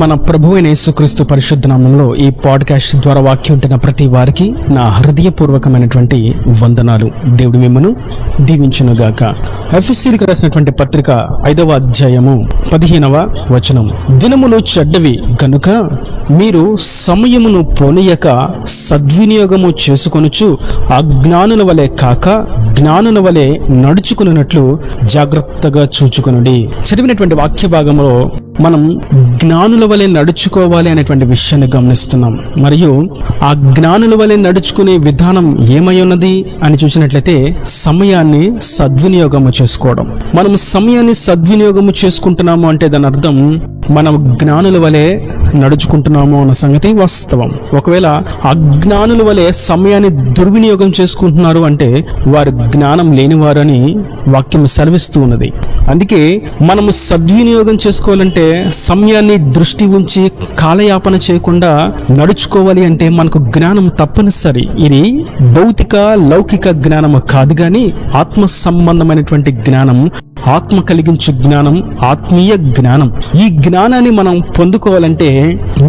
మన ప్రభువైన యేసుక్రీస్తు పరిశుద్ధ నామములో ఈ పాడ్కాస్ట్ ద్వారా వాక్యం ఉంటున్న ప్రతి వారికి నా హృదయపూర్వకమైనటువంటి వందనాలు. దేవుడు మిమ్మను దీవించునుగాక. ఎఫెసీయులకు రాసినటువంటి పత్రిక 5వ అధ్యాయము 15వ వచనం. దినములు చెడ్డవి గనుక మీరు సమయమును పోనీయక సద్వినియోగము చేసుకొనుచు అజ్ఞానుల వలె కాక జ్ఞానుల వలె నడుచుకున్నట్లు జాగ్రత్తగా చూచుకొనుడి. చదివినటువంటి వాక్య భాగంలో మనం జ్ఞానుల వలె నడుచుకోవాలి అనేటువంటి విషయాన్ని గమనిస్తున్నాం. మరియు ఆ జ్ఞానుల వలె నడుచుకునే విధానం ఏమై ఉన్నది అని చూసినట్లయితే సమయాన్ని సద్వినియోగము చేసుకోవడం. మనం సమయాన్ని సద్వినియోగము చేసుకుంటున్నాము అంటే దాని అర్థం మనం జ్ఞానుల వలె నడుచుకుంటున్నాము అన్న సంగతి వాస్తవం. ఒకవేళ అజ్ఞానుల వలె సమయాన్ని దుర్వినియోగం చేసుకుంటున్నారు అంటే వారు జ్ఞానం లేనివారని వాక్యం సెలవిస్తూ ఉన్నది. అందుకే మనము సద్వినియోగం చేసుకోవాలంటే సమయాన్ని దృష్టి ఉంచి కాలయాపన చేయకుండా నడుచుకోవాలి అంటే మనకు జ్ఞానం తప్పనిసరి. ఇది భౌతిక లౌకిక జ్ఞానము కాదు కానీ ఆత్మ సంబంధమైనటువంటి జ్ఞానం, ఆత్మ కలిగించు జ్ఞానం, ఆత్మీయ జ్ఞానం. ఈ జ్ఞానాన్ని మనం పొందుకోవాలంటే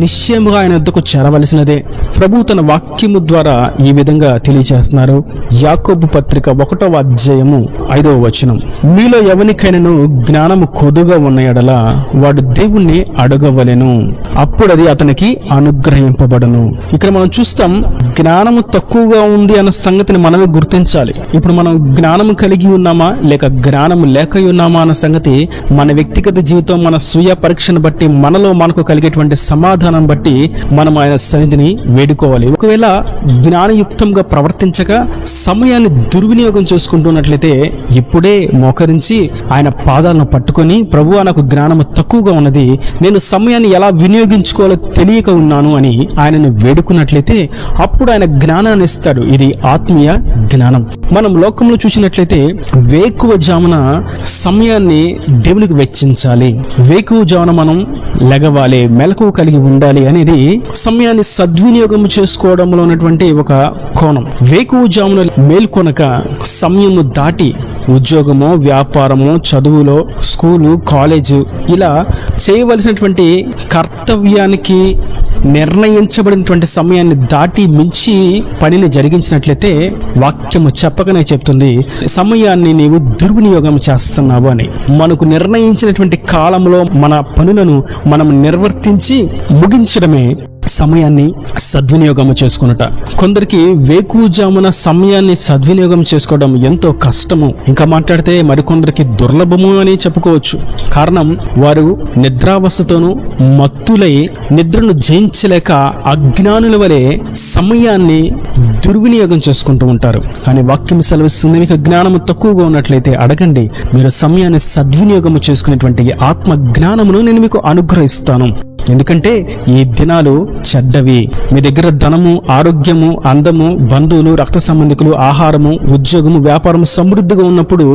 నిశ్చయముగా ఆయన వద్దకు చేరవలసినదే. ప్రభు తన వాక్యము ద్వారా ఈ విధంగా తెలియజేస్తున్నారు. యాకోబు పత్రిక 1వ అధ్యాయము 5వ వచనం. మీలో ఎవనికైనాను జ్ఞానము కొద్దుగా ఉన్న యెడల వాడు దేవుణ్ణి అడగవలెను, అప్పుడు అది అతనికి అనుగ్రహింపబడును. ఇక్కడ మనం చూస్తాం జ్ఞానము తక్కువగా ఉంది అన్న సంగతిని మనమే గుర్తించాలి. ఇప్పుడు మనం జ్ఞానము కలిగి ఉన్నామా లేక జ్ఞానము లేక ఉన్నామా అన్న సంగతి మన వ్యక్తిగత జీవితం, మన స్వీయ పరీక్షను బట్టి, మనలో మనకు కలిగేటువంటి సమాధానం బట్టి మనం ఆయన సన్నిధిని వేడుకోవాలి. ఒకవేళ జ్ఞానయుక్తంగా ప్రవర్తించక సమయాన్ని దుర్వినియోగం చేసుకుంటున్నట్లయితే ఇప్పుడే మోకరించి ఆయన పాదాలను పట్టుకొని, ప్రభువా నాకు జ్ఞానము తక్కువగా ఉన్నది, నేను సమయాన్ని ఎలా వినియోగించుకోవాలో తెలియక ఉన్నాను అని ఆయనను వేడుకున్నట్లయితే అప్పుడు ఆయన జ్ఞానాన్ని ఇస్తాడు. ఇది ఆత్మీయ జ్ఞానం. మనం లోకంలో చూసినట్లయితే వేకువ జామున సమయాన్ని దేవునికి వెచ్చించాలి, వేకువ జామున మనం లెగవాలి, మెలకువ కలిగి ఉండాలి అనేది సమయాన్ని సద్వినియోగం చేసుకోవడంలో ఉన్నటువంటి ఒక కోణం. వేకువ జామున మేల్కొనక సమయము దాటి ఉద్యోగము, వ్యాపారము, చదువులో, స్కూలు, కాలేజు ఇలా చేయవలసినటువంటి కర్తవ్యానికి నిర్ణయించబడినటువంటి సమయాన్ని దాటి మించి పనిని జరిగించినట్లయితే వాక్యము చెప్పకనే చెప్తుంది సమయాన్ని నీవు దుర్వినియోగం చేస్తున్నావు అని. మనకు నిర్ణయించినటువంటి కాలంలో మన పనులను మనం నిర్వర్తించి ముగించడమే సమయాన్ని సద్వినియోగము చేసుకున్నట. కొందరికి వేకువజామున సమయాన్ని సద్వినియోగం చేసుకోవడం ఎంతో కష్టము, ఇంకా మాట్లాడితే మరికొందరికి దుర్లభము అని చెప్పుకోవచ్చు. కారణం వారు నిద్రావస్థతోనూ మత్తులై నిద్రను జయించలేక అజ్ఞానుల వలె సమయాన్ని దుర్వినియోగం చేసుకుంటూ ఉంటారు. కానీ వాక్యం సెలవిస్తుంది, మీకు జ్ఞానము తక్కువగా ఉన్నట్లయితే అడగండి, మీరు సమయాన్ని సద్వినియోగము చేసుకునేటువంటి ఆత్మ జ్ఞానమును నేను మీకు అనుగ్రహిస్తాను. ఎందుకంటే ఈ దినాలు చెడ్డవి. మీ దగ్గర ధనము, ఆరోగ్యము, అందము, బంధువులు, రక్త సంబంధికులు, ఆహారము, ఉద్యోగము, వ్యాపారం సమృద్ధిగా ఉన్నప్పుడు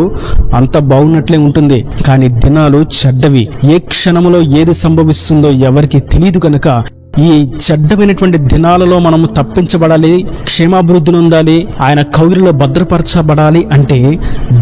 అంత బాగున్నట్లే ఉంటుంది. కానీ దినాలు చెడ్డవి. ఏ క్షణములో ఏది సంభవిస్తుందో ఎవరికి తెలియదు కనుక ఈ చెడ్డమైనటువంటి దినాలలో మనము తప్పించబడాలి, క్షేమాభివృద్ధి నొందాలి, ఆయన కౌగిలిలో భద్రపరచబడాలి అంటే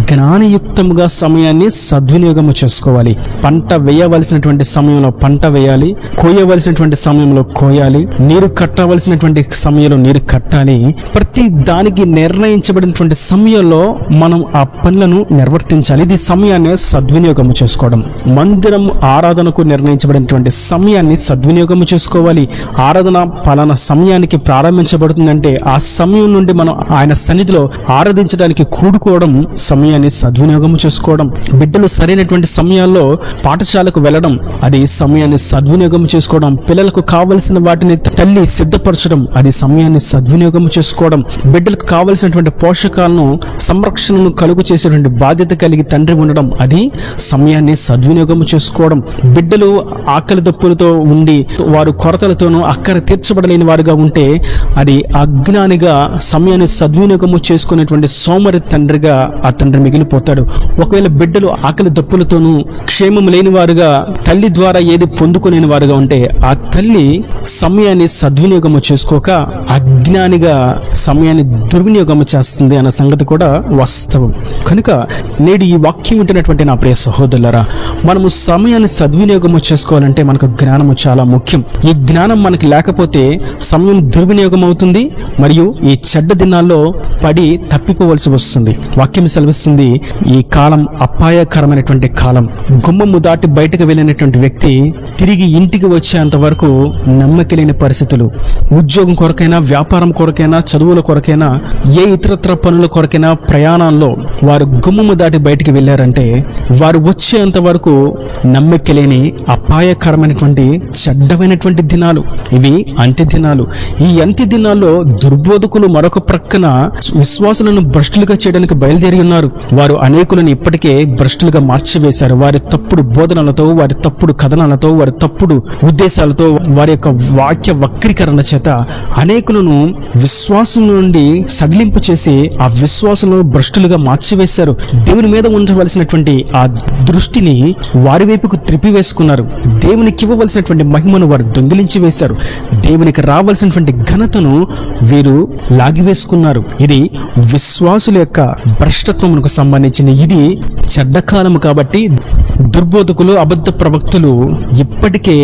జ్ఞానయుక్తముగా సమయాన్ని సద్వినియోగము చేసుకోవాలి. పంట వేయవలసినటువంటి సమయంలో పంట వేయాలి, కోయవలసినటువంటి సమయంలో కోయాలి, నీరు కట్టవలసినటువంటి సమయంలో నీరు కట్టాలి. ప్రతి దానికి నిర్ణయించబడినటువంటి సమయంలో మనం ఆ పనులను నిర్వర్తించాలి. ఇది సమయాన్ని సద్వినియోగము చేసుకోవడం. మందిరం ఆరాధనకు నిర్ణయించబడినటువంటి సమయాన్ని సద్వినియోగము చేసుకోవాలి. ఆరాధన పలానా సమయానికి ప్రారంభించబడుతుందంటే ఆ సమయం నుండి మనం ఆయన సన్నిధిలో ఆరాధించడానికి కూడుకోవడం సమయాన్ని సద్వినియోగం చేసుకోవడం. బిడ్డలు సరైనటువంటి సమయాల్లో పాఠశాలకు వెళ్ళడం, అది సమయాన్ని సద్వినియోగం చేసుకోవడం. పిల్లలకు కావలసిన వాటిని తల్లి సిద్ధపరచడం, అది సమయాన్ని సద్వినియోగం చేసుకోవడం. బిడ్డలకు కావలసినటువంటి పోషకాలను, సంరక్షణను కలుగు చేసేటువంటి బాధ్యత కలిగి తండ్రి ఉండడం, అది సమయాన్ని సద్వినియోగం చేసుకోవడం. బిడ్డలు ఆకలి దప్పులతో ఉండి వారు కొరతలు దప్పులతోనూ అక్కర తీర్చబడలేని వారుగా ఉంటే అది అజ్ఞానిగా సమయాన్ని సద్వినియోగము చేసుకునేటువంటి సోమరి తండ్రిగా ఆ తండ్రి మిగిలిపోతాడు. ఒకవేళ బిడ్డలు ఆకలి దప్పులతోనూ క్షేమం లేని వారుగా తల్లి ద్వారా ఏది పొందుకునేని వారుగా ఉంటే ఆ తల్లి సమయాన్ని సద్వినియోగము చేసుకోక అజ్ఞానిగా సమయాన్ని దుర్వినియోగము చేస్తుంది అన్న సంగతి కూడా వాస్తవం. కనుక నేడు ఈ వాక్యం వింటున్నటువంటి నా ప్రియ సహోదరులారా, మనము సమయాన్ని సద్వినియోగము చేసుకోవాలంటే మనకు జ్ఞానము చాలా ముఖ్యం. ఈ జ్ఞానం మనకి లేకపోతే సమయం దుర్వినియోగం అవుతుంది, మరియు ఈ చెడ్డ దినాల్లో పడి తప్పిపోవలసి వస్తుంది. వాక్యం సెలవిస్తుంది, ఈ కాలం అపాయకరమైనటువంటి కాలం. గుమ్మము దాటి బయటకు వెళ్ళినటువంటి వ్యక్తి తిరిగి ఇంటికి వచ్చేంత వరకు నమ్మకలేని పరిస్థితులు. ఉద్యోగం కొరకైనా, వ్యాపారం కొరకైనా, చదువుల కొరకైనా, ఏ ఇతరత్ర పనుల కొరకైనా ప్రయాణంలో వారు గుమ్మము దాటి బయటికి వెళ్ళారంటే వారు వచ్చేంత వరకు నమ్మకలేని అపాయకరమైనటువంటి చెడ్డమైనటువంటి దినాలు. ఇవి అంత్య దినాలు. ఈ అంత్య దినాల్లో దుర్బోధకులు మరొక ప్రక్కన విశ్వాసులను భ్రష్టులుగా చేయడానికి బయలుదేరి ఉన్నారు. వారు అనేకులను ఇప్పటికే భ్రష్టులుగా మార్చివేశారు. వారి తప్పుడు బోధనలతో, వారి తప్పుడు కథనాలతో, వారి తప్పుడు ఉద్దేశాలతో, వారి యొక్క వాక్య వక్రీకరణ చేత అనేకులను విశ్వాసం నుండి సడలింపు చేసి ఆ విశ్వాసులను భ్రష్టులుగా మార్చివేశారు. దేవుని మీద ఉంచవలసినటువంటి ఆ దృష్టిని వారి వైపుకు త్రిప్పివేసుకున్నారు. దేవునికి ఇవ్వవలసినటువంటి మహిమను వారు దొంగిలించి వేశారు. దేవునికి రావాల్సినటువంటి ఘనతను వీరు లాగివేసుకున్నారు. ఇది విశ్వాసుల యొక్క భ్రష్టత్వమునకు సంబంధించింది. ఇది చెడ్డకాలము కాబట్టి దుర్బోధకులు, అబద్ధ ప్రవక్తలు ఇప్పటికే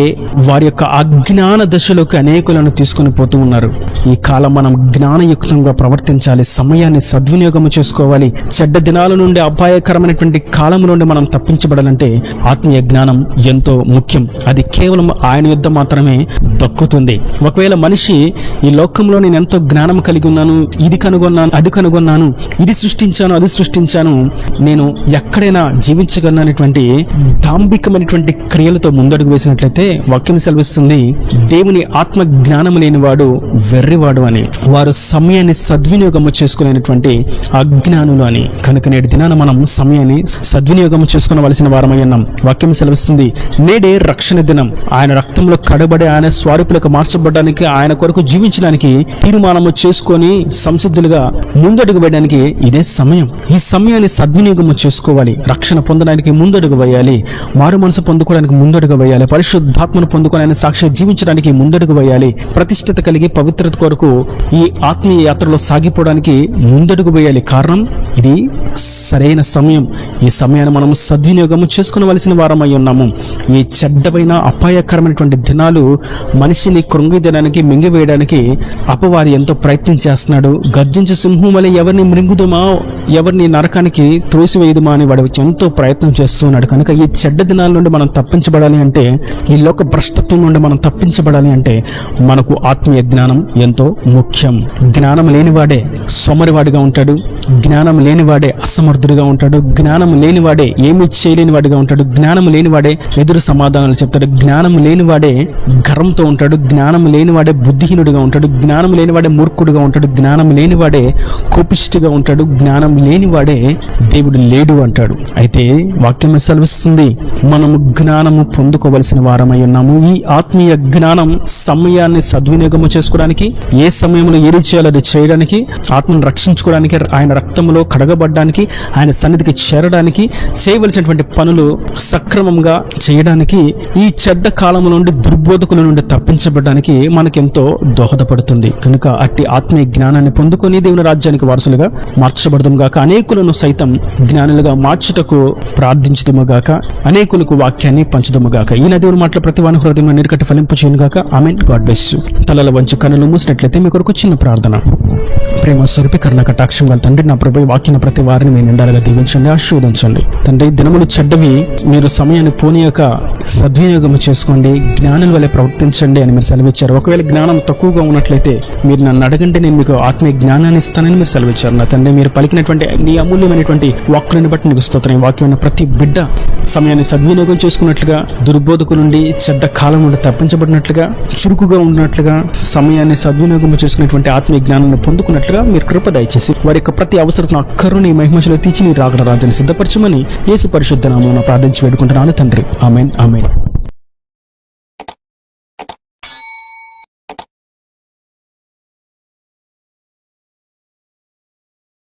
వారి యొక్క అజ్ఞాన దశలోకి అనేకులను తీసుకుని పోతూ ఉన్నారు. ఈ కాలం మనం జ్ఞానయుక్తంగా ప్రవర్తించాలి, సమయాన్ని సద్వినియోగం చేసుకోవాలి. చెడ్డ దినాల నుండి, అపాయకరమైనటువంటి కాలం నుండి మనం తప్పించబడాలంటే ఆత్మీయ జ్ఞానం ఎంతో ముఖ్యం. అది కేవలం ఆయన యుద్ధ మాత్రమే దక్కుతుంది. ఒకవేళ మనిషి ఈ లోకంలో నేను ఎంతో జ్ఞానం కలిగి ఉన్నాను, ఇది కనుగొన్నాను, అది కనుగొన్నాను, ఇది సృష్టించాను, అది సృష్టించాను, నేను ఎక్కడైనా జీవించగలనటువంటి డాంబికమైనటువంటి క్రియలతో ముందడుగు వేసినట్లయితే వాక్యం సెలవిస్తుంది, దేవుని ఆత్మ జ్ఞానం లేనివాడు వెర్రివాడు అని. వారు సమయాన్ని సద్వినియోగం చేసుకునేటువంటి అజ్ఞానులు అని. కనుక నేటి దినాన మనం సమయాన్ని సద్వినియోగం చేసుకునవలసిన వారమై ఉన్నాం. వాక్యం సెలవిస్తుంది, నేడే రక్షణ దినం. ఆయన రక్తంలో కడబడి ఆయన స్వరూపులకు మార్చబడడానికి, ఆయన కొరకు జీవించడానికి తీర్మానము చేసుకొని సంసిద్ధులుగా ముందడుగు వేయడానికి ఇదే సమయం. ఈ సమయాన్ని సద్వినియోగం చేసుకోవాలి. రక్షణ పొందడానికి ముందడుగు వేయాలి, మారు మనసు పొందుకోవడానికి ముందడుగు వేయాలి, పరిశుద్ధాత్మను పొందుకోవడానికి, సాక్షి జీవించడానికి ముందడుగు వేయాలి, ప్రతిష్ఠిత కలిగి పవిత్రత కొరకు ఈ ఆత్మీయ యాత్రలో సాగిపోవడానికి ముందడుగు వేయాలి. కారణం ఇది సరైన సమయం. ఈ సమయాన్ని మనం సద్వినియోగం చేసుకునవలసిన వారమై ఉన్నాము. ఈ చెడ్డమైన అపాయకరమైనటువంటి దినాలు మనిషిని కృంగిదడానికి, మింగివేయడానికి అపవాది ఎంతో ప్రయత్నం చేస్తున్నాడు. గర్జించే సింహం వలె ఎవరిని మృంగుదుమా, ఎవరిని నరకానికి త్రోసివేయుదుమా అని వాడు ఎంతో ప్రయత్నం చేస్తున్నాడు. కనుక ఈ చెడ్డ దినాల నుండి మనం తప్పించబడాలి అంటే, ఈ లోక భ్రష్టత్వం నుండి మనం తప్పించబడాలి అంటే మనకు ఆత్మీయ జ్ఞానం ఎంతో ముఖ్యం. జ్ఞానం లేనివాడే సోమరివాడిగా ఉంటాడు, జ్ఞానం లేనివాడే అసమర్థుడిగా ఉంటాడు, జ్ఞానం లేనివాడే ఏమీ చేయలేని వాడిగా ఉంటాడు, జ్ఞానం లేనివాడే ఎదురు సమాధానాలు చెప్తాడు, జ్ఞానం లేనివాడే గర్వంతో ఉంటాడు, జ్ఞానం లేనివాడే బుద్ధిహీనుడిగా ఉంటాడు, జ్ఞానం లేనివాడే మూర్ఖుడిగా ఉంటాడు, జ్ఞానం లేనివాడే కోపిష్టిగా ఉంటాడు, జ్ఞానం లేనివాడే దేవుడు లేడు అంటాడు. అయితే వాక్యం సెలవిస్తుంది, మనము జ్ఞానము పొందుకోవలసిన వారమై ఉన్నాము. ఈ ఆత్మీయ జ్ఞానం సమయాన్ని సద్వినియోగము చేసుకోవడానికి, ఏ సమయంలో ఏది చేయాలో అది చేయడానికి, ఆత్మను రక్షించుకోవడానికి, ఆయన రక్తంలో కడగబడ్డానికి, ఆయన సన్నిధికి చేరడానికి, చేయవలసినటువంటి పనులు సక్రమంగా చేయడానికి, ఈ చెడ్డ కాలం నుండి, దుర్బోధకుల నుండి తప్పించబడడానికి మనకెంతో దోహదపడుతుంది. కనుక అట్టి ఆత్మీయ జ్ఞానాన్ని పొందుకొని దేవుని రాజ్యానికి వారసులుగా మార్చబడదాం గాక. అనేకులను సైతం జ్ఞానులుగా మార్చుటకు ప్రార్థించుదము గాక. అనేకులకు వాక్యాన్ని పంచుదము గాక. ఈ దేవుని మాటల ప్రతి వాని హృదయంలో నీరుకట్టి ఫలింపు చేయను గాక. ఆమేన్. God bless you. తలల వంచి కన్నులు మూసినట్లయితే మీ కొరకు చిన్న ప్రార్థన. ప్రేమ స్వరూపి కరుణ కటాక్షం గల తండ్రి, నా ప్రభు వాక్యం ప్రతి వారిని మీ నిండాలుగా దీవించండి, ఆశీర్వదించండి తండ్రి. దినములు చెడ్డవి, మీరు సమయాన్ని పోనీయక సద్వినియోగం చేసుకోండి, జ్ఞానుల వలె ప్రవర్తించండి అని మీరు సెలవిచ్చారు. ఒకవేళ జ్ఞానం తక్కువగా ఉన్నట్లయితే మీరు నన్ను అడగండి, నేను మీకు ఆత్మీయ జ్ఞానాన్ని ఇస్తానని మీరు సెలవిచ్చారు. నా తండ్రి, మీరు పలికినటువంటి నీ అమూల్యమైనటువంటి వాక్కులను బట్టి నీకు స్తోత్రం. వాక్యం ప్రతి బిడ్డ సమయాన్ని సద్వినియోగం చేసుకున్నట్లుగా, దుర్బోధకు నుండి, చెడ్డ కాలం నుండి తప్పించబడినట్లుగా, చురుకుగా ఉన్నట్లుగా, సమయాన్ని సద్వినియోగం చేసుకునేటువంటి ఆత్మీయ జ్ఞానాన్ని పొందుకున్నట్లుగా మీరు కృప దయచేసి వారి యొక్క ప్రతి అవసరతను అక్కరుని మహిమలో తీర్చి నీ రాకడ రాజ్యాన్ని సిద్ధపరచమని యేసు పరిశుద్ధ నామమున ప్రార్థించి వేడుకుంటున్నాను తండ్రి. ఆమేన్. ఆమేన్.